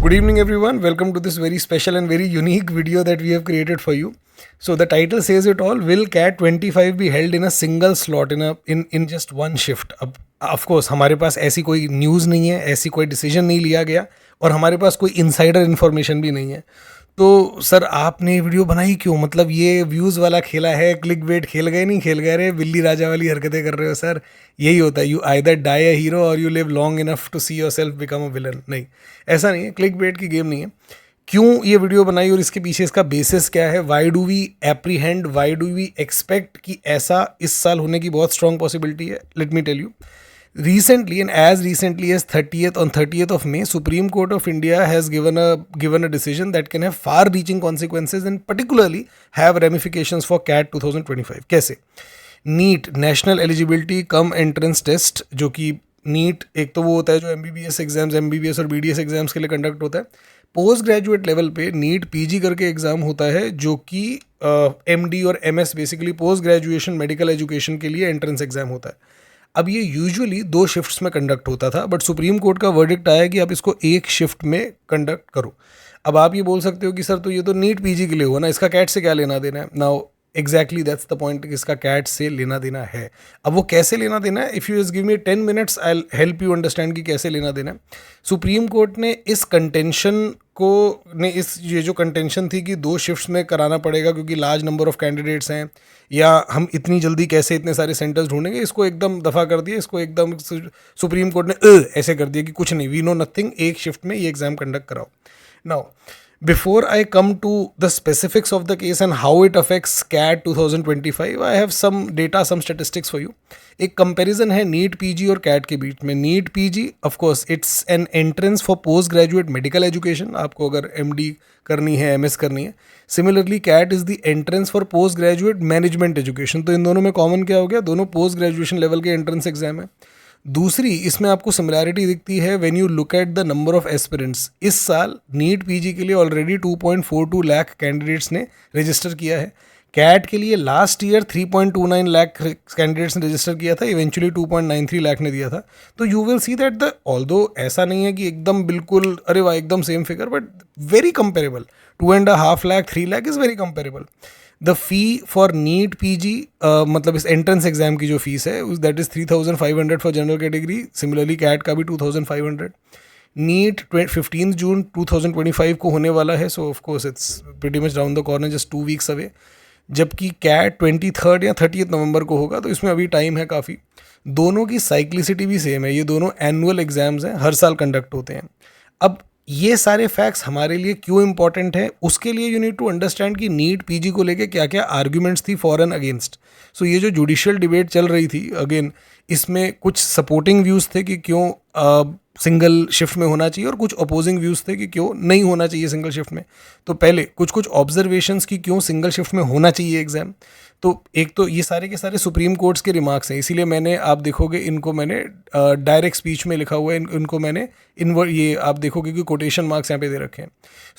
Good evening, everyone. Welcome to this very special and very unique video that we have created for you. So the title says it all. Will CAT 25 be held in a single slot in just one shift? अब of course हमारे पास ऐसी कोई news नहीं है, ऐसी कोई decision नहीं लिया गया और हमारे पास कोई इनसाइडर इन्फॉर्मेशन भी नहीं है. तो सर आपने ये वीडियो बनाई क्यों? मतलब ये व्यूज़ वाला खेला है, क्लिक बेट खेल गए नहीं खेल गए रे, बिल्ली राजा वाली हरकतें कर रहे हो सर. यही होता है, you either die a hero और you live long enough to see yourself become a villain. नहीं, ऐसा नहीं है, क्लिक बेट की गेम नहीं है. क्यों ये वीडियो बनाई और इसके पीछे इसका बेसिस क्या है? Why do we apprehend, why do we expect कि ऐसा इस साल होने की बहुत स्ट्रॉन्ग पॉसिबिलिटी है? Let me tell you. Recently, and as recently as 30th of May, Supreme Court of India has given a decision that can have far-reaching consequences and particularly have ramifications for CAT 2025. कैसे? NEET national eligibility cum entrance test, जो कि NEET एक तो वो होता है जो MBBS exams, MBBS और BDS एग्जाम्स के लिए कंडक्ट होता है. पोस्ट ग्रेजुएट लेवल पे नीट PG करके एग्ज़ाम होता है जो कि MD और MS basically post graduation medical education के लिए एंट्रेंस एग्जाम होता है. अब ये यूजुअली 2 शिफ्ट्स में कंडक्ट होता था, बट सुप्रीम कोर्ट का वर्डिक्ट आया कि आप इसको एक शिफ्ट में कंडक्ट करो. अब आप ये बोल सकते हो कि सर तो ये तो नीट PG के लिए हुआ ना, इसका कैट से क्या लेना देना है? Now exactly that's the point, इसका कैट से लेना देना है. अब वो कैसे लेना देना है? If you just give me 10 minutes I will help you understand कि कैसे लेना देना है. सुप्रीम कोर्ट ने इस कंटेंशन को ये जो कंटेंशन थी कि 2 शिफ्ट्स में कराना पड़ेगा क्योंकि लार्ज नंबर ऑफ कैंडिडेट्स हैं, या हम इतनी जल्दी कैसे इतने सारे सेंटर्स ढूंढेंगे, इसको एकदम दफ़ा कर दिया. इसको एकदम सुप्रीम कोर्ट ने ऐसे कर दिया कि कुछ नहीं, वी नो नथिंग, एक शिफ्ट में ये एग्ज़ाम कंडक्ट कराओ. Now before I come to the specifics of the case and how it affects CAT 2025, I have some data, some statistics for you. एक कंपैरिजन है नीट PG और CAT के बीच में. NEET PG of course it's an entrance for post graduate medical education, आपको अगर MD करनी है, MS करनी है. Similarly CAT is the entrance for post graduate management education. तो इन दोनों में कॉमन क्या हो गया? दोनों पोस्ट ग्रेजुएशन लेवल के एंट्रेंस एग्जाम है. दूसरी इसमें आपको सिमिलैरिटी दिखती है when you look at the number of aspirants. इस साल नीट PG के लिए ऑलरेडी 2.42 लाख कैंडिडेट्स ने रजिस्टर किया है. कैट के लिए लास्ट ईयर 3.29 लाख कैंडिडेट्स ने रजिस्टर किया था, इवेंचुअली 2.93 लाख ने दिया था. तो you will see that the although ऐसा नहीं है कि एकदम बिल्कुल अरे वाह एकदम same figure, but very comparable. 2.5 lakh 3 lakh is very comparable. The fee for NEET PG मतलब इस एंट्रेंस एग्जाम की जो फीस है that is 3,500 for general category. Similarly CAT का भी 2,500. नीट 15 जून 2025 को होने वाला है, सो of course it's pretty much round the corner, just 2 weeks away. जबकि कैट 23 या 30 नवंबर को होगा, तो इसमें अभी टाइम है काफ़ी. दोनों की साइक्लिसिटी भी सेम है, ये दोनों एनुअल एग्जाम्स हैं, हर साल कंडक्ट होते हैं. अब ये सारे फैक्ट्स हमारे लिए क्यों इंपॉर्टेंट है, उसके लिए यू नीड टू अंडरस्टैंड कि नीट PG को लेके क्या क्या आर्ग्यूमेंट्स थी फॉर एंड अगेंस्ट. सो ये जो जुडिशियल डिबेट चल रही थी, अगेन इसमें कुछ सपोर्टिंग व्यूज़ थे कि क्यों सिंगल शिफ्ट में होना चाहिए और कुछ अपोजिंग व्यूज़ थे कि क्यों नहीं होना चाहिए सिंगल शिफ्ट में. तो पहले कुछ ऑब्जर्वेशंस की क्यों सिंगल शिफ्ट में होना चाहिए एग्ज़ाम. तो एक तो ये सारे के सारे सुप्रीम कोर्ट्स के रिमार्क्स हैं, इसीलिए मैंने, आप देखोगे इनको मैंने डायरेक्ट स्पीच में लिखा हुआ है, इनको मैंने ये आप देखोगे कि कोटेशन मार्क्स यहाँ पे दे रखे हैं.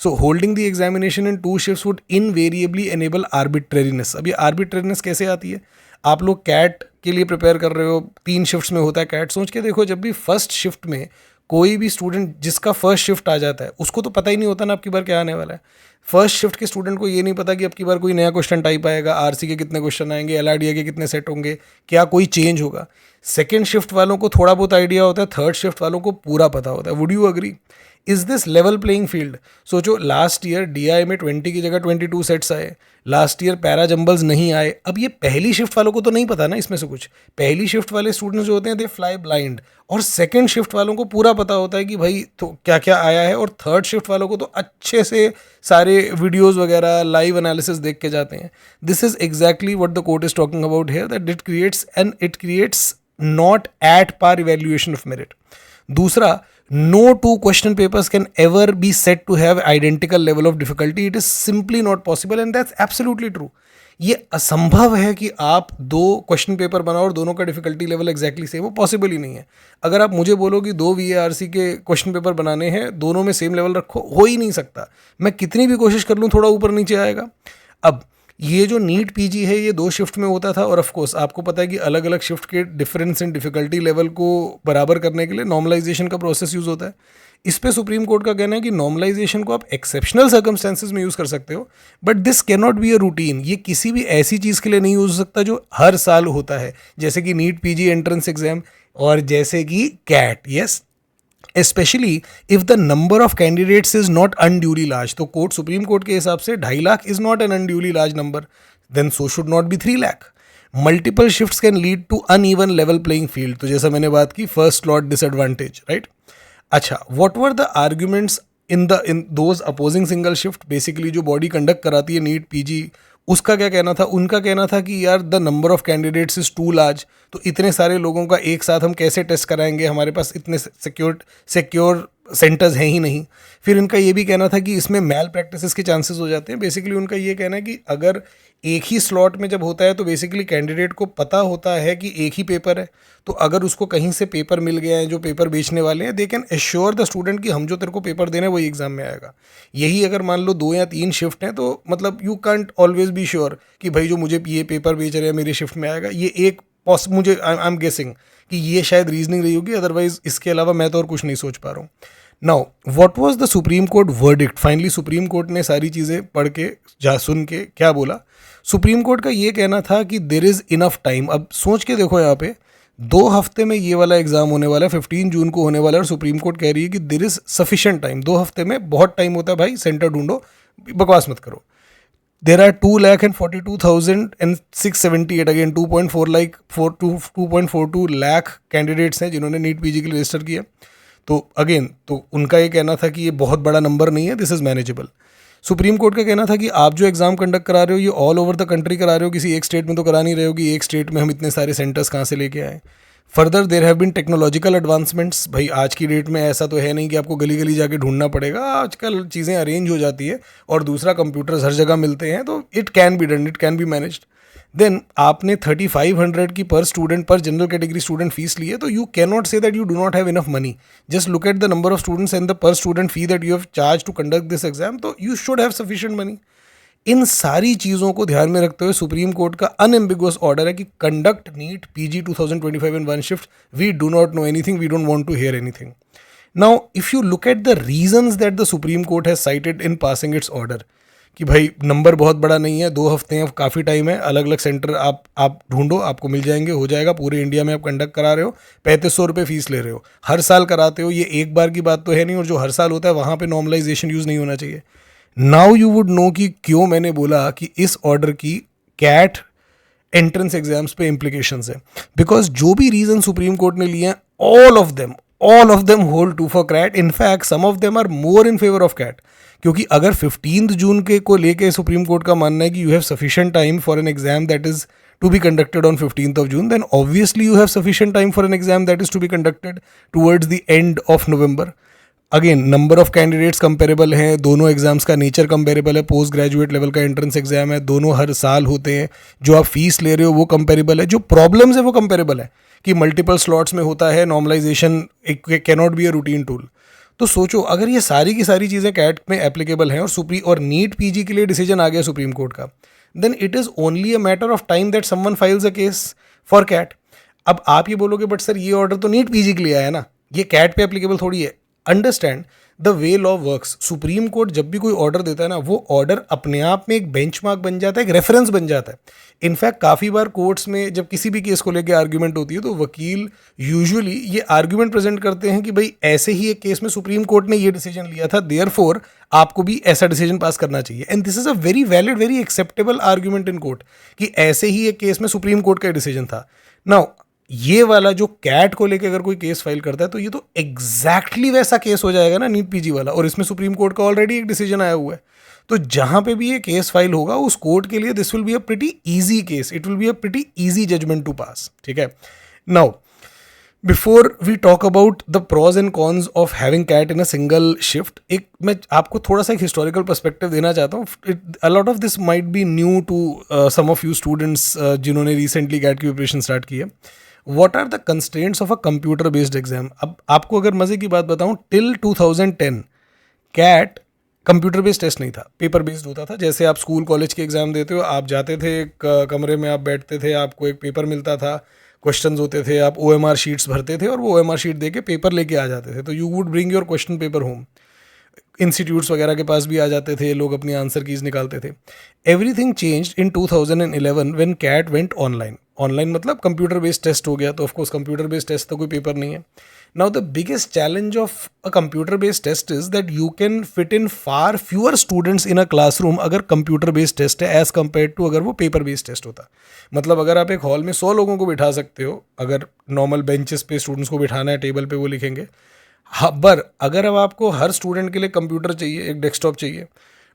So holding the examination in 2 shifts would invariably enable arbitrariness. अब ये आर्बिट्रेरीनेस कैसे आती है? आप लोग कैट के लिए प्रिपेयर कर रहे हो, 3 शिफ्ट्स में होता है कैट. सोच के देखो, जब भी फर्स्ट शिफ्ट में कोई भी स्टूडेंट जिसका फर्स्ट शिफ्ट आ जाता है उसको तो पता ही नहीं होता ना आपकी बार क्या आने वाला है. फर्स्ट शिफ्ट के स्टूडेंट को ये नहीं पता कि आपकी बार कोई नया क्वेश्चन टाइप आएगा, RC के कितने क्वेश्चन आएंगे, LRDA के कितने सेट होंगे, क्या कोई चेंज होगा. सेकेंड शिफ्ट वालों को थोड़ा बहुत आइडिया होता है, थर्ड शिफ्ट वालों को पूरा पता होता है. Would you agree? Is this level playing field? सोचो, लास्ट ईयर DI में 20 की जगह 22 सेट्स आए, लास्ट ईयर पैरा जंबल्स नहीं आए. अब ये पहली शिफ्ट वालों को तो नहीं पता ना इसमें से कुछ. पहली शिफ्ट वाले स्टूडेंट्स जो होते हैं दे फ्लाई ब्लाइंड, और सेकंड शिफ्ट वालों को पूरा पता होता है कि भाई तो क्या क्या आया है, और थर्ड शिफ्ट वालों को तो अच्छे से सारे वीडियोस वगैरह लाइव एनालिसिस देख के जाते हैं. This is exactly what the court is talking about here, that it creates not at par evaluation of merit. दूसरा, no 2 question papers can ever be said to have identical level of difficulty. It is simply not possible and that's absolutely true. ये असंभव है कि आप 2 question paper बनाओ और दोनों का डिफिकल्टी लेवल एग्जैक्टली सेम, वो पॉसिबल ही नहीं है. अगर आप मुझे बोलो कि 2 VARC के क्वेश्चन पेपर बनाने हैं, दोनों में सेम लेवल रखो, हो ही नहीं सकता. मैं कितनी भी कोशिश कर लूँ थोड़ा ऊपर नीचे आएगा. अब ये जो नीट पीजी है ये 2 शिफ्ट में होता था, और ऑफ कोर्स आपको पता है कि अलग अलग शिफ्ट के डिफरेंस इन डिफिकल्टी लेवल को बराबर करने के लिए नॉर्मलाइजेशन का प्रोसेस यूज होता है। इस पे सुप्रीम कोर्ट का कहना है कि नॉर्मलाइजेशन को आप एक्सेप्शनल सर्कमस्टेंसेज में यूज कर सकते हो, but this can not be a routine. ये किसी भी ऐसी चीज के लिए नहीं यूज हो सकता जो हर साल होता है, जैसे कि नीट पीजी एंट्रेंस एग्जाम और जैसे कि CAT. Yes, especially if the number of candidates is not unduly large। तो कोर्ट, सुप्रीम कोर्ट के हिसाब से 2.5 lakh is not an unduly large number, then so should not be 3 lakh। Multiple shifts can lead to uneven level playing field, तो जैसा मैंने बात की first slot disadvantage, right. अच्छा, what were the arguments in those opposing single shift? Basically जो body conduct कराती है NEET PG, उसका क्या कहना था? उनका कहना था कि यार the number of candidates is too large, तो इतने सारे लोगों का एक साथ हम कैसे टेस्ट कराएंगे, हमारे पास इतने सिक्योर सेंटर्स हैं ही नहीं। फिर इनका ये भी कहना था कि इसमें मैल प्रैक्टिसेस के चांसेस हो जाते हैं। बेसिकली उनका ये कहना है कि अगर एक ही स्लॉट में जब होता है तो बेसिकली कैंडिडेट को पता होता है कि एक ही पेपर है, तो अगर उसको कहीं से पेपर मिल गया है जो पेपर बेचने वाले हैं, they can assure the student कि हम जो तेरे को पेपर देना है वही एग्जाम में आएगा। यही अगर मान लो 2 या 3 शिफ्ट हैं तो मतलब you can't always be sure कि भाई जो मुझे ये पेपर बेच रहे हैं मेरी शिफ्ट में आएगा। ये एक मुझे आई एम गेसिंग कि ये शायद रीजनिंग रही होगी, अदरवाइज इसके अलावा मैं तो और कुछ नहीं सोच पा रहा हूँ। Now what was the Supreme court verdict? Finally supreme Court ने सारी चीज़ें पढ़ के सुन के क्या बोला? सुप्रीम कोर्ट का ये कहना था कि देर इज़ इनफ टाइम। अब सोच के देखो, यहाँ पे 2 हफ्ते में ये वाला एग्जाम होने वाला है, 15 जून को होने वाला है, और सुप्रीम कोर्ट कह रही है कि देर इज़ सफिशिएंट टाइम। 2 हफ्ते में बहुत टाइम होता है भाई, सेंटर ढूंढो, बकवास मत करो। There are 2,42,678, again 2.42 lakh candidates हैं जिन्होंने नीट पीजी के लिए रजिस्टर किया। तो अगेन, तो उनका ये कहना था कि ये बहुत बड़ा नंबर नहीं है, this is manageable. Supreme Court का कहना था कि आप जो एग्जाम कंडक्ट करा रहे हो ये ऑल ओवर द कंट्री करा रहे हो, किसी एक स्टेट में तो करा नहीं रहे हो कि एक स्टेट में हम इतने सारे सेंटर्स कहाँ से लेके आए। Further there have been technological advancements. भाई आज की डेट में ऐसा तो है नहीं कि आपको गली गली जाके ढूंढना पड़ेगा, आजकल चीज़ें अरेंज हो जाती है, और दूसरा कंप्यूटर्स हर जगह मिलते हैं, तो it can be done, it can be managed. Then आपने 3500 की per student, per general category student fee ली है, तो you can not say that you do not have enough money. Just look at the number of students and the per student fee that you have charge to conduct this exam, तो you should have sufficient money. इन सारी चीज़ों को ध्यान में रखते हुए Supreme Court का अनएम्बिगुअस ऑर्डर है कि conduct NEET PG 2025 in one shift, we do not know anything, we don't want to hear anything. Now if you look at the reasons that the Supreme Court has cited in passing its order, कि भाई number बहुत बड़ा नहीं है, 2 हफ्ते हैं, काफ़ी time है, अलग अलग सेंटर आप ढूंढो, आपको मिल जाएंगे, हो जाएगा। पूरे इंडिया में आप कंडक्ट करा रहे हो, 3500 रुपये फीस ले रहे हो, हर साल कराते हो, ये एक बार की बात तो है नहीं, और जो हर साल होता है वहाँ पे नॉर्मलाइजेशन यूज़ नहीं होना चाहिए। नाउ यू वुड नो कि क्यों मैंने बोला कि इस ऑर्डर की कैट एंट्रेंस एग्जाम्स पे इम्प्लीकेशंस है। बिकॉज जो भी रीजन सुप्रीम कोर्ट ने लिए हैं, all of them hold true for CAT. In fact some of them are more in favour of CAT, क्योंकि अगर 15 जून के को लेके सुप्रीम कोर्ट का मानना है कि you have sufficient time for an exam that is to be conducted on 15th of June, then obviously you have sufficient time for an exam that is to be conducted towards the end of November. Again number of candidates comparable हैं, दोनों exams का nature comparable है, post graduate level का entrance exam है, दोनों हर साल होते हैं, जो आप फीस ले रहे हो वो कंपेरेबल है, जो प्रॉब्लम्स है वो कंपेरेबल है कि मल्टीपल स्लॉट्स में होता है, normalisation can not be a routine tool. तो सोचो अगर ये सारी की सारी चीज़ें कैट में एप्लीकेबल हैं और नीट पीजी के लिए डिसीजन आ गया सुप्रीम कोर्ट का, then it is only a matter of time that someone files a case for CAT. अब आप ये बोलोगे बट सर ये ऑर्डर तो नीट पीजी के लिए आया ना, ये कैट पे एप्लीकेबल थोड़ी है। Understand the way law works. Supreme court जब भी कोई ऑर्डर देता है ना, वो ऑर्डर अपने आप में एक बेंचमार्क बन जाता है, एक रेफरेंस बन जाता है। इनफैक्ट काफ़ी बार कोर्ट्स में जब किसी भी केस को लेकर आर्ग्यूमेंट होती है तो वकील यूजुअली ये आर्ग्यूमेंट प्रेजेंट करते हैं कि भाई ऐसे ही एक केस में सुप्रीम कोर्ट ने ये डिसीजन लिया था, देयरफॉर आपको भी ऐसा डिसीजन पास करना चाहिए। And this is a very valid, very acceptable argument in court कि ऐसे ही एक केस में सुप्रीम कोर्ट का डिसीजन था। नाउ ये वाला जो कैट को लेके अगर कोई केस फाइल करता है तो ये तो एग्जैक्टली वैसा केस हो जाएगा ना नीट पीजी वाला, और इसमें सुप्रीम कोर्ट का ऑलरेडी एक डिसीजन आया हुआ है। तो जहां पे भी ये केस फाइल होगा उस कोर्ट के लिए this will be a pretty easy case, it will be a pretty easy judgement to pass. ठीक है, now before we talk about the pros and cons of having CAT in a single shift, एक मैं आपको थोड़ा सा एक historical perspective देना चाहता हूँ। A lot of this might be new to some of you students जिन्होंने रिसेंटली कैट की प्रिपरेशन स्टार्ट की है। What are the constraints of a computer based exam? अब आपको अगर मजे की बात बताऊं, till 2010 CAT computer based test नहीं था, पेपर बेस्ड होता था। जैसे आप स्कूल कॉलेज के एग्जाम देते हो, आप जाते थे एक कमरे में, आप बैठते थे, आपको एक पेपर मिलता था, क्वेश्चंस होते थे, आप OMR शीट्स भरते थे और वो OMR शीट दे के पेपर लेके आ जाते थे। तो you would bring your question paper home. Institutes वगैरह के पास भी आ जाते थे, लोग अपनी आंसर कीज निकालते थे। Everything changed in 2011 when CAT went online. Online मतलब कंप्यूटर बेस्ड टेस्ट हो गया, तो ऑफकोर्स कंप्यूटर बेस्ड टेस्ट तो कोई पेपर नहीं है। Now the biggest challenge of a computer based test is that you can fit in far fewer students in a classroom अगर computer based test है, as compare to अगर वो paper based test होता। मतलब अगर आप एक हॉल में 100 लोगों को बिठा सकते हो, अगर नॉर्मल बेंचेस पे स्टूडेंट्स को बिठाना है, टेबल पे वो लिखेंगे। हाँ, पर अगर अब आपको हर स्टूडेंट के लिए कंप्यूटर चाहिए, एक डेस्कटॉप चाहिए।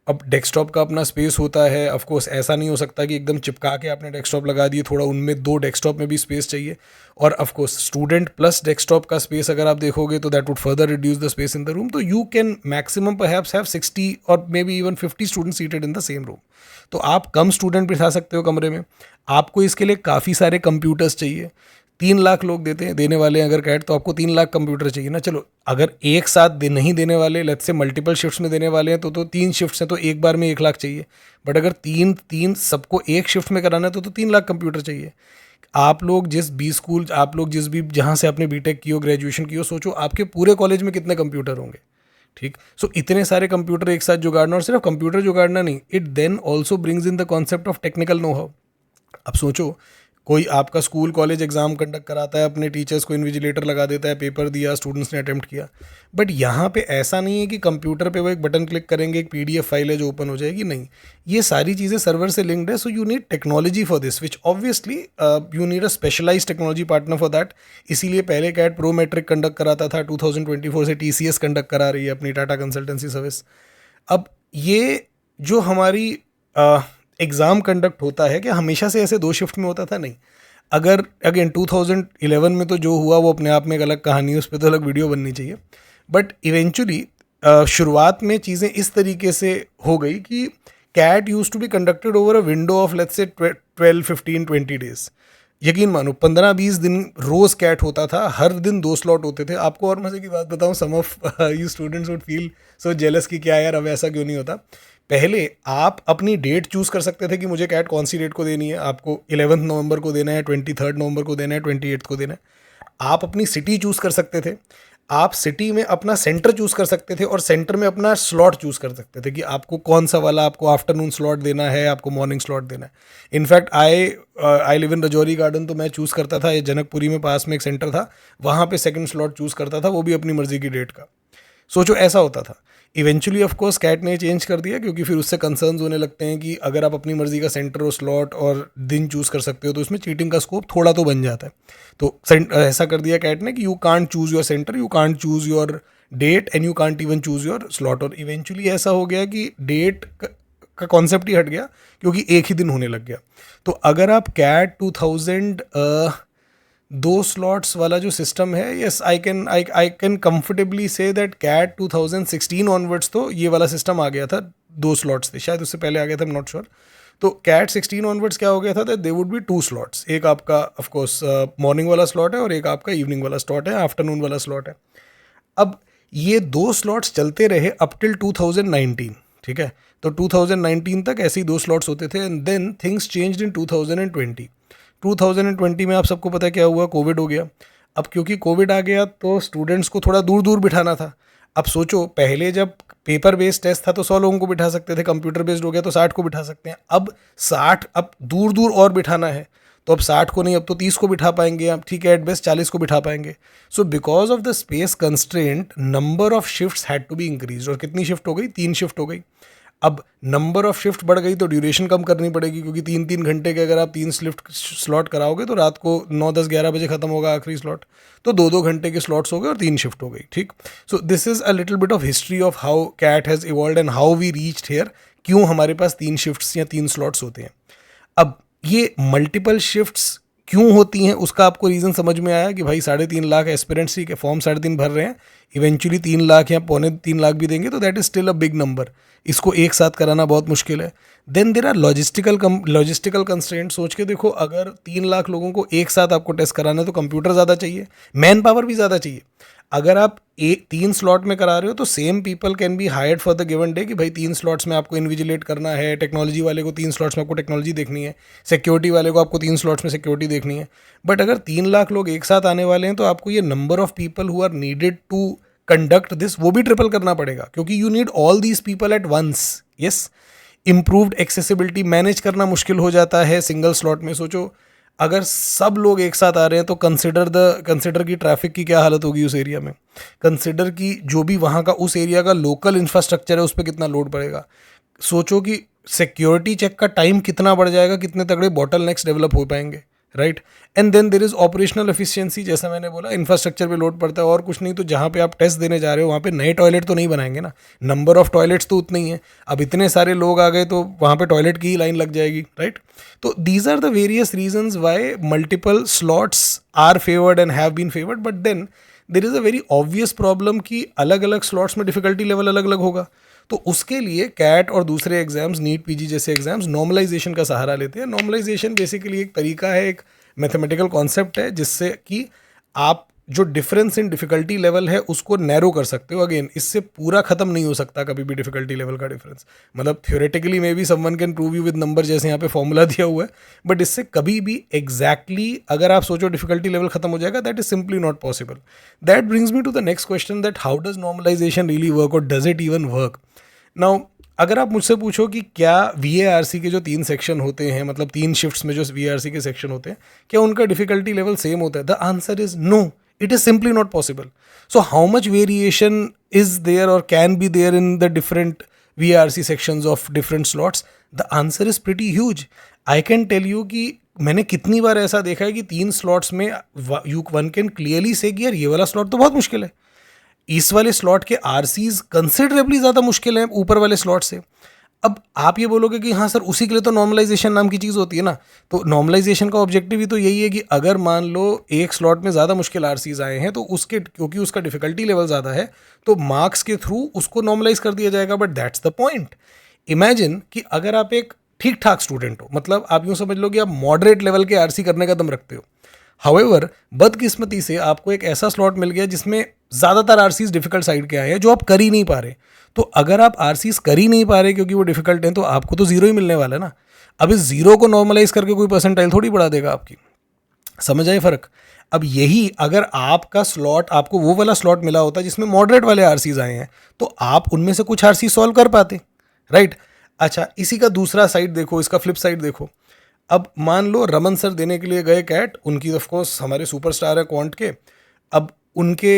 अब डेस्कटॉप का अपना स्पेस होता है, ऑफ कोर्स ऐसा नहीं हो सकता कि एकदम चिपका के आपने डेस्कटॉप लगा दिए, थोड़ा उनमें 2 डेस्कटॉप में भी स्पेस चाहिए। और of course student plus desktop का स्पेस अगर आप देखोगे तो that would further reduce the space in the room. तो you can maximum perhaps have 60 और maybe even 50 student seated in the same room. तो आप कम स्टूडेंट बिठा सकते हो कमरे में। आपको इसके लिए काफ़ी सारे कंप्यूटर्स चाहिए। 3 लाख लोग देने वाले हैं अगर कैट, तो आपको 3 लाख कंप्यूटर चाहिए ना। चलो अगर एक साथ नहीं देने वाले, लेट्स से मल्टीपल शिफ्ट्स में देने वाले हैं, तो 3 शिफ्ट्स हैं तो एक बार में 1 लाख चाहिए। बट अगर तीन तीन सबको एक शिफ्ट में कराना है तो 3 लाख कंप्यूटर चाहिए। आप लोग जिस भी स्कूल, आप लोग जिस भी जहाँ से आपने बीटेक की हो, ग्रेजुएशन की हो, सोचो आपके पूरे कॉलेज में कितने कंप्यूटर होंगे। ठीक, सो इतने सारे कंप्यूटर एक साथ जुगाड़ना, और सिर्फ कंप्यूटर जुगाड़ना नहीं, it then also brings in the concept of technical know how. अब सोचो, कोई आपका स्कूल कॉलेज एग्जाम कंडक्ट कराता है, अपने टीचर्स को इन्विजिलेटर लगा देता है, पेपर दिया, स्टूडेंट्स ने अटेम्प्ट किया। बट यहाँ पे ऐसा नहीं है कि कंप्यूटर पे वो एक बटन क्लिक करेंगे, एक PDF फाइल है जो ओपन हो जाएगी, नहीं। ये सारी चीज़ें सर्वर से लिंक्ड है। So you need technology for this, which obviously you need a specialise technology partner for that. इसीलिए पहले कैट प्रो मैट्रिक कंडक्ट कराता था, 2024 से TCS कंडक्ट करा रही है अपनी टाटा कंसल्टेंसी सर्विस। अब ये जो हमारी एग्ज़ाम कंडक्ट होता है, क्या हमेशा से ऐसे 2 शिफ्ट में होता था? नहीं। अगर अगेन 2011 में तो जो हुआ वो अपने आप में एक अलग कहानी है, उस पर तो अलग वीडियो बननी चाहिए। बट इवेंचुअली शुरुआत में चीज़ें इस तरीके से हो गई कि CAT use to be conducted over a window of let's say 12, 15, 20 days. यकीन मानो 15-20 दिन रोज कैट होता था, हर दिन 2 स्लॉट होते थे। आपको और मजे की बात बताऊं, some of you students would feel so jealous कि क्या यार अब ऐसा क्यों नहीं होता। पहले आप अपनी डेट चूज कर सकते थे कि मुझे कैट कौन सी डेट को देनी है। आपको 11 नवंबर को देना है, 23 नवंबर को देना है, 28 को देना है। आप अपनी सिटी चूज कर सकते थे, आप सिटी में अपना सेंटर चूज कर सकते थे, और सेंटर में अपना स्लॉट चूज कर सकते थे कि आपको कौन सा वाला, आपको आफ्टरनून स्लॉट देना है, आपको मॉर्निंग स्लॉट देना है। In fact I live in Rajouri garden, तो मैं चूज़ करता था, ये जनकपुरी में पास में एक सेंटर था, वहाँ पे सेकंड स्लॉट चूज़ करता था, वो भी अपनी मर्जी की डेट का। सोचो ऐसा होता था। इवेंचुअली ऑफ कोर्स कैट ने चेंज कर दिया, क्योंकि फिर उससे कंसर्न्स होने लगते हैं कि अगर आप अपनी मर्जी का सेंटर और स्लॉट और दिन चूज़ कर सकते हो तो इसमें चीटिंग का स्कोप थोड़ा तो बन जाता है। तो ऐसा कर दिया कैट ने कि you can't choose your centre, you can't choose your date, and you can't even choose your slot. और इवेंचुअली ऐसा हो गया कि डेट का कॉन्सेप्ट ही हट गया, क्योंकि एक ही दिन होने लग गया। तो अगर आप कैट 2000 2 स्लॉट्स वाला जो सिस्टम है, yes I can comfortably say that CAT 2016 onwards तो ये वाला सिस्टम आ गया था। 2 स्लॉट्स थे, शायद उससे पहले आ गया था, आई एम नॉट श्योर। तो कैट 16 ऑनवर्ड्स क्या हो गया था, that they would B 2 slots. एक आपका ऑफ कोर्स मॉर्निंग वाला स्लॉट है, और एक आपका इवनिंग वाला स्लॉट है, आफ्टरनून वाला स्लॉट है। अब ये 2 स्लॉट्स चलते रहे अप टिल 2019, ठीक है। तो 2019 तक ऐसे ही 2 स्लॉट्स होते थे, and then things changed in 2020। 2020 में आप सबको पता है क्या हुआ, कोविड हो गया। अब क्योंकि कोविड आ गया तो स्टूडेंट्स को थोड़ा दूर दूर बिठाना था। अब सोचो, पहले जब पेपर बेस्ड टेस्ट था तो 100 लोगों को बिठा सकते थे, कंप्यूटर बेस्ड हो गया तो 60 को बिठा सकते हैं। अब 60, अब दूर दूर और बिठाना है, तो अब 60 को नहीं, अब तो 30 को बिठा पाएंगे, अब ठीक है एट बेस्ट 40 को बिठा पाएंगे। So because of the space constraint, number of shifts had to be increase. और कितनी शिफ्ट हो गई? 3 शिफ्ट हो गई। अब नंबर ऑफ शिफ्ट बढ़ गई तो ड्यूरेशन कम करनी पड़ेगी, क्योंकि 3-3 घंटे के अगर आप 3 स्लॉट कराओगे तो रात को 9, 10, 11 बजे खत्म होगा आखिरी स्लॉट। तो 2-2 घंटे के स्लॉट्स हो गए और 3 शिफ्ट हो गई, ठीक। So this is a little bit of history of how CAT has evolved and how we reached here, क्यों हमारे पास 3 शिफ्ट्स या 3 स्लॉट्स होते हैं। अब ये मल्टीपल शिफ्ट्स क्यों होती हैं, उसका आपको रीज़न समझ में आया कि भाई 3.5 लाख एस्पिरेंट्स ही के फॉर्म 3.5 भर रहे हैं, इवेंचुअली 3 लाख या 3.25 लाख भी देंगे तो that is still a big number, इसको एक साथ कराना बहुत मुश्किल है। Then there are logistical constraint. सोच के देखो, अगर 3 लाख लोगों को एक साथ आपको टेस्ट कराना है तो कंप्यूटर ज़्यादा चाहिए, मैन पावर भी ज़्यादा चाहिए। अगर आप 3 स्लॉट में करा रहे हो तो same people can be hired for the given day कि भाई 3 स्लॉट्स में आपको इन्विजिलेट करना है, टेक्नोलॉजी वाले को 3 स्लॉट्स में आपको टेक्नोलॉजी देखनी है, सिक्योरिटी वाले को आपको 3 स्लॉट्स में सिक्योरिटी देखनी है। बट अगर 3 लाख लोग एक साथ आने वाले हैं तो आपको ये number of people who are needed to conduct this वो भी ट्रिपल करना पड़ेगा, क्योंकि you need all these people at once. Yes, improved accessibility manage करना मुश्किल हो जाता है सिंगल स्लॉट में। सोचो अगर सब लोग एक साथ आ रहे हैं तो कंसिडर की ट्रैफिक की क्या हालत होगी उस एरिया में, कंसिडर की जो भी वहाँ का उस एरिया का लोकल इंफ्रास्ट्रक्चर है उस पर कितना लोड पड़ेगा। सोचो कि सिक्योरिटी चेक का टाइम कितना बढ़ जाएगा, कितने तगड़े बॉटल नेक्स डेवलप हो पाएंगे, right. And then there is operational efficiency, जैसा मैंने बोला इंफ्रास्ट्रक्चर पे लोड पड़ता है और कुछ नहीं। तो जहाँ पे आप टेस्ट देने जा रहे हो वहाँ पे नए टॉयलेट तो नहीं बनाएंगे ना, नंबर ऑफ टॉयलेट्स तो उतने ही है। अब इतने सारे लोग आ गए तो वहाँ पे टॉयलेट की ही लाइन लग जाएगी, राइट। तो these are the various reasons why multiple slots are favoured and have been favoured. But then there is a very obvious problem कि अलग अलग स्लॉट्स में डिफिकल्टी लेवल अलग अलग होगा। तो उसके लिए कैट और दूसरे एग्जाम्स, नीट पीजी जैसे एग्जाम्स, नॉर्मलाइजेशन का सहारा लेते हैं। नॉर्मलाइजेशन बेसिकली एक तरीका है, एक मैथमेटिकल कॉन्सेप्ट है जिससे कि आप जो डिफरेंस इन डिफिकल्टी लेवल है उसको नैरो कर सकते हो। अगेन इससे पूरा खत्म नहीं हो सकता कभी भी डिफिकल्टी लेवल का डिफरेंस, मतलब theoretically may be someone can prove you with number, जैसे यहाँ पे फॉर्मूला दिया हुआ है, बट इससे कभी भी एग्जैक्टली अगर आप सोचो डिफिकल्टी लेवल खत्म हो जाएगा, that is simply not possible. That brings me to the next question, that how does normalisation really work और does it even work. Now अगर आप मुझसे पूछो कि क्या VARC के जो 3 सेक्शन होते हैं, मतलब 3 शिफ्ट्स में जो VARC के सेक्शन होते हैं, क्या उनका डिफिकल्टी लेवल सेम होता है? The answer is no, it is simply not possible. So how much variation is there और can be there in the different VARC sections of different slots? The answer is pretty huge. I can tell you कि मैंने कितनी बार ऐसा देखा है कि 3 slots में one can clearly से कि यार ये वाला स्लॉट तो बहुत मुश्किल है, इस वाले स्लॉट के RCs कंसिडरेबली ज़्यादा मुश्किल हैं ऊपर वाले स्लॉट से। अब आप ये बोलोगे कि हाँ सर उसी के लिए तो नॉर्मलाइजेशन नाम की चीज़ होती है ना। तो नॉर्मलाइजेशन का ऑब्जेक्टिव ही तो यही है कि अगर मान लो एक स्लॉट में ज़्यादा मुश्किल RCs आए हैं तो उसके, क्योंकि उसका डिफिकल्टी लेवल ज़्यादा है, तो मार्क्स के थ्रू उसको नॉर्मलाइज कर दिया जाएगा। But that's the point. Imagine कि अगर आप एक ठीक ठाक स्टूडेंट हो, मतलब आप यूँ समझ लो कि आप मॉडरेट लेवल के RC करने का दम रखते हो, हाउएवर बदकिस्मती से आपको एक ऐसा स्लॉट मिल गया जिसमें ज़्यादातर RCs डिफिकल्ट साइड के आए हैं जो आप कर ही नहीं पा रहे। तो अगर आप RCs कर ही नहीं पा रहे क्योंकि वो डिफिकल्ट हैं, तो आपको तो जीरो ही मिलने वाला है ना। अब इस जीरो को नॉर्मलाइज करके कोई परसेंटाइल थोड़ी बढ़ा देगा आपकी। समझ आए फ़र्क? अब यही अगर आपका स्लॉट, आपको वो वाला स्लॉट मिला होता जिसमें मॉडरेट वाले RCs आए हैं, तो आप उनमें से कुछ RC सॉल्व कर पाते, राइट। अच्छा, इसी का दूसरा साइड देखो, इसका फ्लिप साइड देखो। अब मान लो रमन सर देने के लिए गए कैट, उनकी ऑफ कोर्स हमारे सुपरस्टार है क्वांट के। अब उनके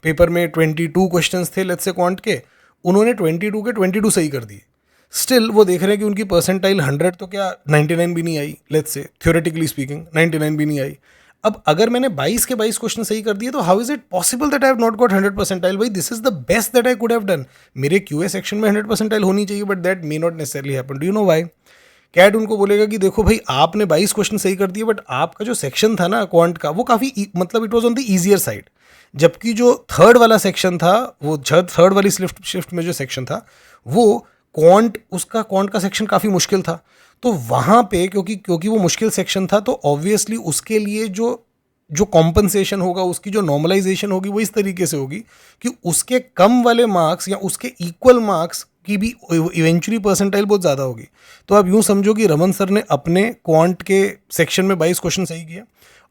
पेपर में 22 क्वेश्चंस थे लेट्स से क्वांट के, उन्होंने 22 के 22 सही कर दिए। स्टिल वो देख रहे हैं कि उनकी परसेंटाइल 100 तो क्या 99 भी नहीं आई, लेट्स से थ्योरेटिकली स्पीकिंग 99 भी नहीं आई। अब अगर मैंने 22 के 22 क्वेश्चन सही कर दिए तो how is it possible that I have not got 100 percentile? भाई this is the best that I could have done. मेरे QA सेक्शन में 100 परसेंटाइल होनी चाहिए, but that may not necessarily happen. Do you know why? CAT उनको बोलेगा कि देखो भाई आपने 22 क्वेश्चन सही कर दिए, बट आपका जो सेक्शन था ना क्वांट का, वो काफ़ी मतलब it was on the easier side, जबकि जो थर्ड वाला सेक्शन था, वो थर्ड वाली शिफ्ट में जो सेक्शन था वो क्वांट का सेक्शन काफ़ी मुश्किल था। तो वहाँ पे क्योंकि वो मुश्किल सेक्शन था, तो ऑब्वियसली उसके लिए जो कॉम्पनसेशन होगा, उसकी जो नॉर्मलाइजेशन होगी, वो इस तरीके से होगी कि उसके कम वाले मार्क्स या उसके इक्वल मार्क्स की भी इवेंचुअली परसेंटाइल बहुत ज़्यादा होगी। तो आप यूँ समझो कि रमन सर ने अपने क्वांट के सेक्शन में 22 क्वेश्चन सही किए,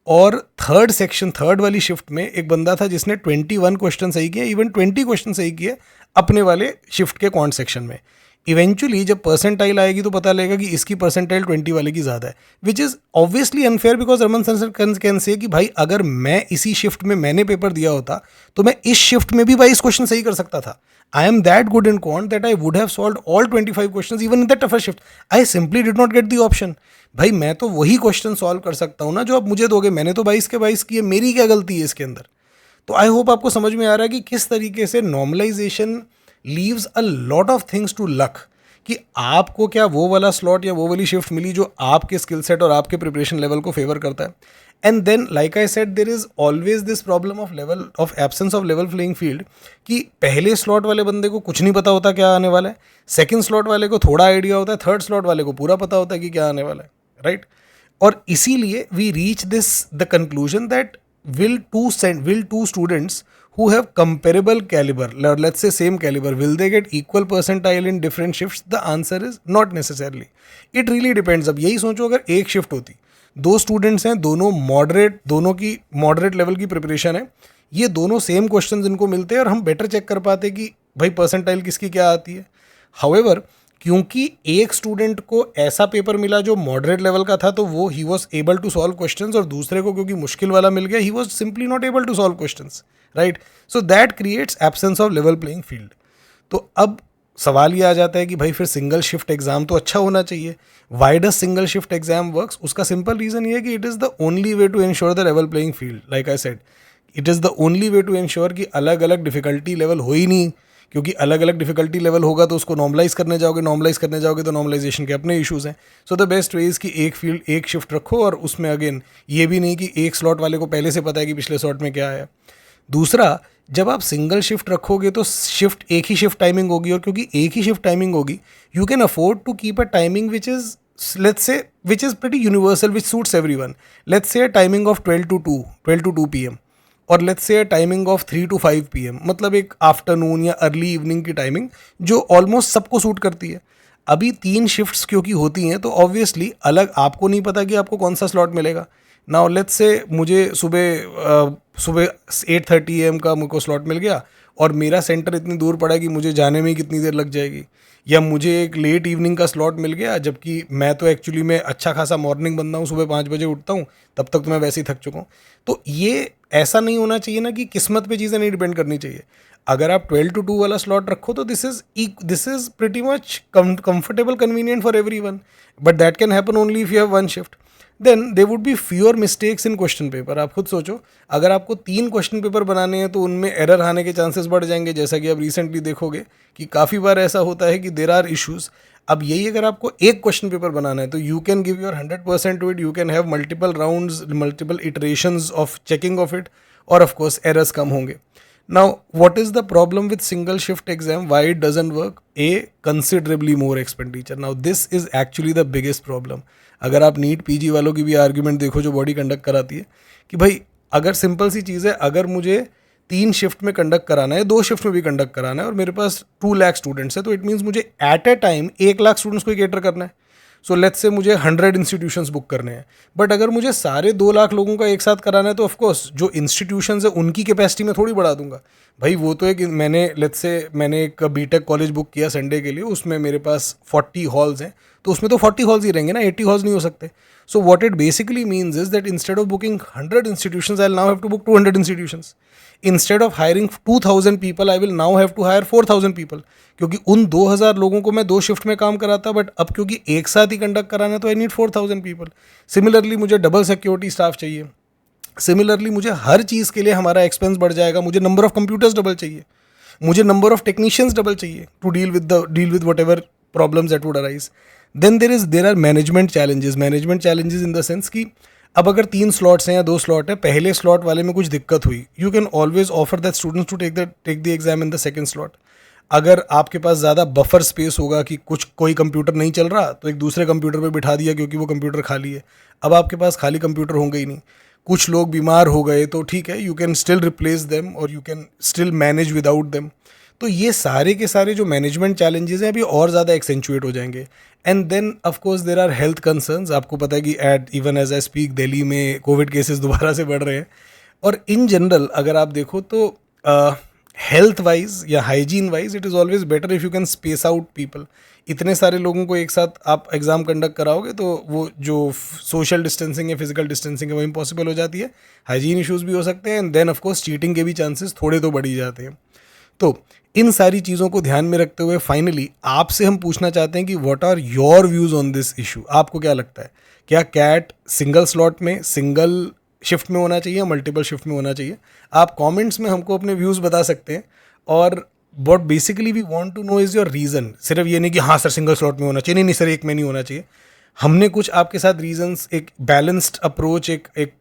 और थर्ड वाली शिफ्ट में एक बंदा था जिसने 21 क्वेश्चन सही किए, इवन 20 क्वेश्चन सही किए अपने वाले शिफ्ट के क्वांट सेक्शन में। इवेंचुअली जब परसेंटाइल आएगी तो पता लगेगा कि इसकी परसेंटाइल 20 वाले की ज़्यादा है, which is obviously unfair, because Raman sir can say कि भाई अगर मैं इसी शिफ्ट में मैंने पेपर दिया होता तो मैं इस शिफ्ट में भी 22 क्वेश्चन सही कर सकता था। I am that good in quant that I would have solved all 25 questions even in the tougher shift. I simply did not get the option. भाई मैं तो वही क्वेश्चन सॉल्व कर सकता हूँ ना जो आप मुझे दोगे, मैंने तो 22 के 22 किए, मेरी क्या गलती है इसके अंदर? तो आई होप आपको समझ में आ रहा है कि किस तरीके से normalisation leaves a lot of things to luck, कि आपको क्या वो वाला स्लॉट या वो वाली शिफ्ट मिली जो आपके स्किल सेट और आपके प्रिपरेशन लेवल को फेवर करता है. And then like I said there is always this problem of level of absence of level playing field कि पहले स्लॉट वाले बंदे को कुछ नहीं पता होता क्या आने वाला है, सेकंड स्लॉट वाले को थोड़ा आइडिया होता है, थर्ड स्लॉट वाले को पूरा पता होता है कि क्या आने वाला है, राइट. और इसीलिए we reach this the conclusion that will two students who have comparable caliber, let's say same caliber, will they get equal percentile in different shifts? The answer is not necessarily. It really depends. अब यही सोचो अगर एक shift होती, दो students हैं, दोनों की मॉडरेट लेवल की प्रिपरेशन है, ये दोनों सेम क्वेश्चंस इनको मिलते हैं और हम बेटर चेक कर पाते कि भाई परसेंटाइल किसकी क्या आती है. हाउएवर क्योंकि एक स्टूडेंट को ऐसा पेपर मिला जो मॉडरेट लेवल का था तो वो he was able to solve questions, और दूसरे को क्योंकि मुश्किल वाला मिल गया he was simply not able to solve questions, right. So that creates absence of level playing field. तो अब सवाल ये आ जाता है कि भाई फिर सिंगल शिफ्ट एग्जाम तो अच्छा होना चाहिए. Why does single shift exam works? उसका सिंपल रीजन ये है कि it is the only way to ensure the level playing field. Like I said, it is the only way to ensure कि अलग अलग डिफिकल्टी लेवल हो ही नहीं, क्योंकि अलग अलग डिफिकल्टी लेवल होगा तो उसको नॉर्मलाइज करने जाओगे तो नॉर्मलाइजेशन के अपने इश्यूज हैं. So the best way is कि एक फील्ड एक शिफ्ट रखो, और उसमें अगेन ये भी नहीं कि एक स्लॉट वाले को पहले से पता है कि पिछले स्लॉट में क्या है. दूसरा, जब आप सिंगल शिफ्ट रखोगे तो शिफ्ट एक ही शिफ्ट टाइमिंग होगी, और क्योंकि एक ही शिफ्ट टाइमिंग होगी you can afford to keep a timing which is let's say which is pretty universal, which suits everyone. Let's say a timing of 12 to 2 p.m. और let's say timing of 3 to 5 PM, मतलब एक afternoon या early evening की timing जो almost सबको suit करती है. अभी 3 शिफ्ट्स क्योंकि होती हैं तो ऑब्वियसली अलग आपको नहीं पता कि आपको कौन सा स्लॉट मिलेगा. नाउ लेट्स से मुझे सुबह 8:30 AM का मुझको स्लॉट मिल गया और मेरा सेंटर इतनी दूर पड़ा कि मुझे जाने में ही कितनी देर लग जाएगी, या मुझे एक लेट इवनिंग का स्लॉट मिल गया जबकि मैं तो एक्चुअली में अच्छा खासा मॉर्निंग बंदा हूँ, सुबह 5 बजे उठता हूँ, तब तक तो मैं वैसे ही थक चुका हूँ. तो ये ऐसा नहीं होना चाहिए ना कि किस्मत पे चीज़ें नहीं डिपेंड करनी चाहिए. अगर आप 12 to 2 वाला स्लॉट रखो तो this is pretty much comfortable convenient for everyone, but that can happen only if you have one shift. Then they would be fewer mistakes in question paper. आप खुद सोचो, अगर आपको 3 क्वेश्चन पेपर बनाने हैं तो उनमें एरर आने के चांसेस बढ़ जाएंगे, जैसा कि आप रिसेंटली देखोगे कि काफ़ी बार ऐसा होता है कि देर आर इश्यूज. अब यही अगर आपको एक क्वेश्चन पेपर बनाना है तो you can give your 100% to इट, you can have multiple rounds, multiple iterations of checking of it, और ऑफ कोर्स एरर्स कम होंगे. Now what is the problem with single shift exam, why it doesn't work? Considerably more expenditure. Now this is actually the biggest problem. अगर आप NEET PG वालों की भी argument देखो जो बॉडी कंडक्ट कराती है कि भाई अगर सिंपल सी चीज़ है, अगर मुझे 3 शिफ्ट में कंडक्ट कराना है, 2 शिफ्ट में भी कंडक्ट कराना है और मेरे पास 2 लाख स्टूडेंट्स है, तो इट मीन्स मुझे at a time 1 lakh students को कैटर करना है. सो लेट्स से मुझे 100 इंस्टीट्यूशंस बुक करने हैं, बट अगर मुझे सारे 2 लाख लोगों का एक साथ कराना है तो ऑफकोर्स जो इंस्टीट्यूशंस है उनकी कैपेसिटी में थोड़ी बढ़ा दूंगा. भाई वो तो एक मैंने एक बीटेक कॉलेज बुक किया संडे के लिए, उसमें मेरे पास 40 हॉल्स हैं, तो उसमें तो 40 हॉल्स ही रहेंगे ना, 80 हॉल्स नहीं हो सकते. So what it basically means is that instead of booking 100 institutions I will now have to book 200 institutions. Instead of hiring 2000 people I will now have to hire 4000 people, क्योंकि उन 2000 लोगों को मैं 2 शिफ्ट में काम कराता, बट अब क्योंकि एक साथ ही कंडक्ट कराना है तो आई नीड 4000 पीपल. सिमिलरली मुझे डबल सिक्योरिटी स्टाफ चाहिए. सिमिलरली मुझे हर चीज़ के लिए हमारा एक्सपेंस बढ़ जाएगा. मुझे नंबर ऑफ कंप्यूटर्स डबल चाहिए, मुझे नंबर ऑफ टेक्नीशियंस डबल चाहिए to deal with whatever problems that would arise. Then there are management challenges in the sense कि अब अगर 3 स्लॉट्स हैं या 2 स्लॉट है, पहले स्लॉट वाले में कुछ दिक्कत हुई, you can always offer that students to take the exam in the second slot. अगर आपके पास ज़्यादा बफर स्पेस होगा कि कोई कंप्यूटर नहीं चल रहा तो एक दूसरे कंप्यूटर पे बिठा दिया क्योंकि वो कंप्यूटर खाली है. अब आपके पास खाली कंप्यूटर होंगे ही नहीं. कुछ लोग बीमार हो गए तो ठीक है, you can still replace them और you can still manage without them. तो ये सारे के सारे जो मैनेजमेंट चैलेंजेस हैं अभी और ज़्यादा एक्सेंचुएट हो जाएंगे. And then of course there are health concerns. आपको पता है कि even as I speak Delhi में कोविड केसेस दोबारा से बढ़ रहे हैं. और इन जनरल अगर आप देखो तो हेल्थ वाइज या hygiene wise it is always better if you can space out people. इतने सारे लोगों को एक साथ आप एग्ज़ाम कंडक्ट कराओगे तो वो जो सोशल डिस्टेंसिंग है, फिजिकल डिस्टेंसिंग है, वो इम्पॉसिबल हो जाती है. हाइजीन इश्यूज़ भी हो सकते हैं, and then of course cheating के भी चांसेस थोड़े तो बढ़ ही जाते हैं. तो इन सारी चीज़ों को ध्यान में रखते हुए फाइनली आपसे हम पूछना चाहते हैं कि what are your views on this issue. आपको क्या लगता है, क्या कैट सिंगल स्लॉट में, सिंगल शिफ्ट में होना चाहिए या मल्टीपल शिफ्ट में होना चाहिए? आप कमेंट्स में हमको अपने व्यूज़ बता सकते हैं. और what basically we want to know is your reason. सिर्फ ये नहीं कि हाँ सर सिंगल स्लॉट में होना चाहिए, नहीं नहीं सर एक में नहीं होना चाहिए. हमने कुछ आपके साथ रीजंस, एक बैलेंस्ड अप्रोच, एक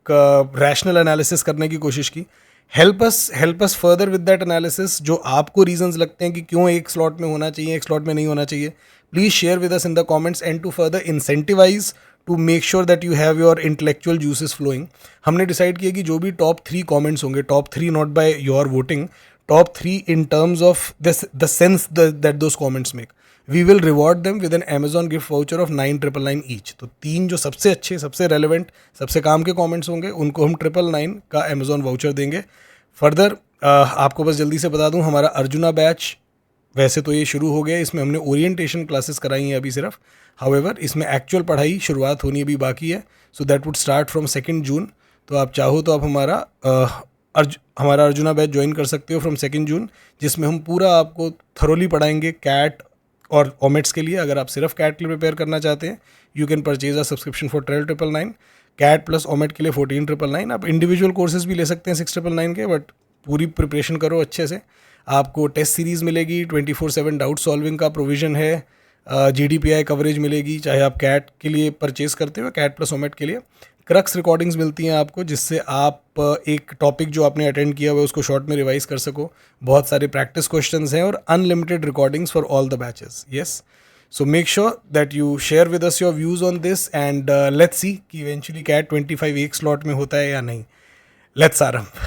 रैशनल एनालिसिस करने की कोशिश की. Help us further with that analysis. जो आपको रीजंस लगते हैं कि क्यों एक स्लॉट में होना चाहिए, एक स्लॉट में नहीं होना चाहिए, please share with us in the comments. And to further incentivize to make sure that you have your intellectual juices flowing, हमने डिसाइड किया कि जो भी टॉप 3 कमेंट्स होंगे, top 3 not by your voting, top 3 in terms of this the sense that those comments make, we will reward them with an Amazon gift voucher of 999 each. तो 3 जो सबसे अच्छे, सबसे रेलेवेंट, सबसे काम के कमेंट्स होंगे उनको हम 999 का Amazon वाउचर देंगे. फर्दर आपको बस जल्दी से बता दूं, हमारा अर्जुना बैच वैसे तो ये शुरू हो गया. इसमें हमने ओरिएंटेशन क्लासेस कराई हैं अभी सिर्फ. हाउएवर इसमें एक्चुअल पढ़ाई शुरुआत होनी अभी बाकी है. So that would start from 2 जून. तो आप चाहो तो आप हमारा अर्जुना बैच ज्वाइन कर सकते हो फ्रॉम 2 जून, जिसमें हम पूरा आपको थरोली पढ़ाएंगे कैट और ओमेट्स के लिए. अगर आप सिर्फ कैट के लिए प्रिपेयर करना चाहते हैं, you can purchase a subscription for 12,999. CAT plus OMET के लिए 14,999. आप इंडिविजुअल कोर्सेज भी ले सकते हैं 6,999 के, बट पूरी प्रिपरेशन करो अच्छे से. आपको टेस्ट सीरीज़ मिलेगी, 24/7 डाउट सॉल्विंग का प्रोविज़न है, GDPI कवरेज मिलेगी, चाहे आप कैट के लिए परचेज करते हो, कैट प्लस ओमेट के लिए. क्रक्स रिकॉर्डिंग्स मिलती हैं आपको, जिससे आप एक टॉपिक जो आपने अटेंड किया हुआ है उसको शॉर्ट में रिवाइज कर सको. बहुत सारे प्रैक्टिस क्वेश्चंस हैं और unlimited recordings for all the batches. Yes, so make sure that you share with us your views on this, and let's see कि इवेंचुअली कैट 25 एक स्लॉट में होता है या नहीं. लेट्स आरंभ.